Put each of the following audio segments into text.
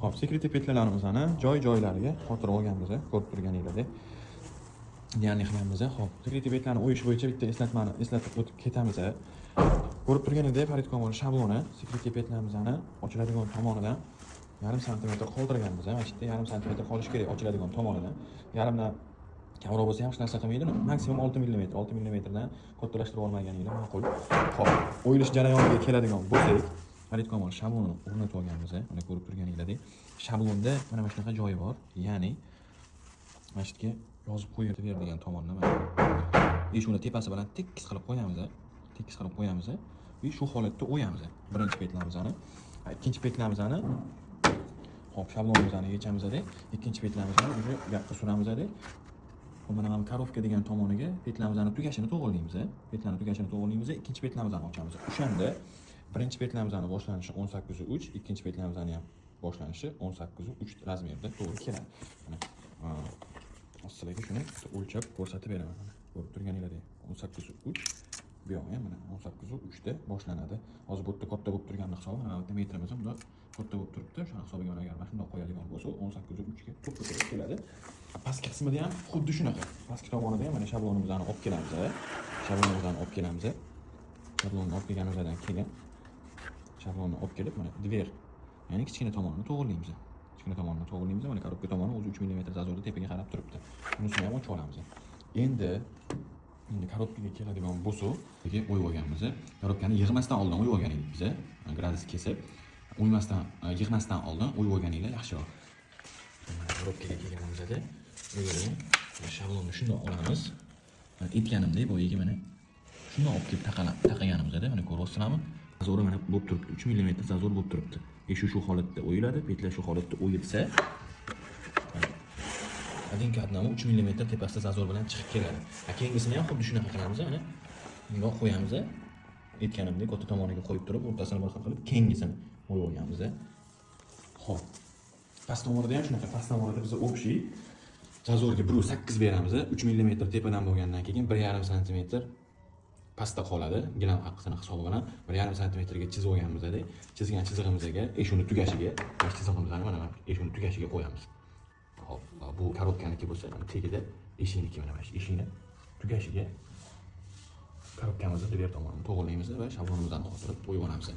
Hop, security petlalarimizni joy-joylariga qotirib olganmiz, ko'rib turganinglardek. Deyarli qilganmiz. Hop, security petlarni o'yish bo'yicha bitta eslatib o'tib ketamiz. Ko'rib turganingdek, Farid Komil shabloni security petlarimizni ochiladigan tomonidan 1,5 santimetr qoldirganmiz. Mana shu yerda 1,5 santimetr qolishi kerak ochiladigan tomonidan. Yarimdan kamroq bo'lsa ham hech narsa qilmaydi. Maksimum 6 mm. 6 mm dan kattalashtirib olmaganinglar ma'qul. Hop, o'yilish jarayoniga keladigan bo'lsak, Farid Komil shablonini o'rnatib olganmiz. Mana ko'rib turganinglardek, shablonda mana shunaqa joyi bor. Ya'ni mana shu yerga yozib qo'yib beradigan tomonni mana. Shuni tepasi bilan tekis qilib qo'yamiz. Tekis qilib qo'yamiz. Va shu holatda o'yamiz. Birinchi petlarimizni, ikkinchi petlarimizni hop, shablonimizni yechamiz-da, ikkinchi petlarimizni o'sha yoqqa suramiz-da. Mana ham korovka degan tomoniga petlarimizni tugashini to'g'rilaymiz. Petlarni tugashini to'g'rilaymiz, ikkinchi petlarimizni ochamiz. O'shanda birinchi petlarimizni boshlanishi 18.3, ikkinchi petlarimizni ham boshlanishi 18.3 razmerda to'g'ri keladi. Mana sizlarga shuni o'lchab ko'rsatib beraman. Mana ko'rib turganinglardek 18.3 bu yoq ham mana 18.3 da boshlanadi. Hozir bu yerda katta bo'lib turganini hisobi, mana bu metrimiz bunda katta bo'lib turibdi. Shuni hisobiga agar mana shunday qo'yadigan bo'lsa, 18.3 ga to'g'ri keladi. Pastki qismida ham xuddi shunaqa. Pastki tomonida ham mana shablonimizni olib kelamiz. Shablonimizni olib kelamiz. Shablonni olib kelganimizdan keyin shablonni olib kelib mana dver, ya'ni kichkina tomonini to'g'rilaymiz. Kichkina tomonini to'g'rilaymiz. Mana korobka tomoni o'zi 3 mm zazorda tepaga qarab turibdi. Bunisini ham ochib olamiz. Endi korobkaga keladigan bo'lsa, o'yib olganmiz. Korobkani yig'masdan oldin o'yib olganingiz biz, gradus kesib, yig'masdan oldin o'yib olganinglar yaxshiroq. Korobkaga kelganimizda shablonni shunday olamiz. Mana aytganimdek, boyaga mana shunday olib kelib taqaganimizda mana ko'ryapsizlarmi? Zazori mana bo'lib turibdi. 3 mm zazor bo'lib turibdi. Shu holatda o'yiladi, petlar shu holatda o'yilsa, adinka adnami 3 mm tepasida zazor bilan chiqib keladi. Keyingisini ham xuddi shunaqa qilamiz. Mana bunga qo'yamiz. Aytganimdek, katta tomoniga qo'yib turib, o'rtasini bir xil qilib, keyingisini qo'yib olganmiz. Xo'p. Past tomonida ham shunaqa, past tomonida biz общий zazorga 1.8 beramiz. 3 mm tepadan bo'lgandan keyin 1,5 cm pastda qoladi. Gilam haqqisini hisobi bilan 1,5 cm ga chizib olganmiz-da. Chizgan chizig'imizga, shuni tugashiga, chizig'imizni mana shuni tugashiga qo'yamiz. Hop, bu korobkaniki bo'lsa, tagida eshigniki mana shu eshikni tugashiga korobkamizni dver tomonini to'g'rilaymiz va shablonimizni qo'yib qo'yib olamiz.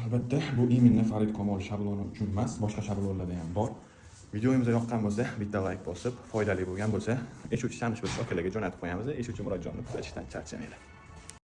Albatta, bu именно Farid Komil shabloni uchun emas, boshqa shablonlarda ham bor. Videomiz yoqqan bo'lsa, bitta like bosib, foydali bo'lgan bo'lsa, eshuvchi tanish bo'lsa, akalarga jo'natib qo'yamiz. Eshuvchi Murodjonni kuzatishdan charchamanglar.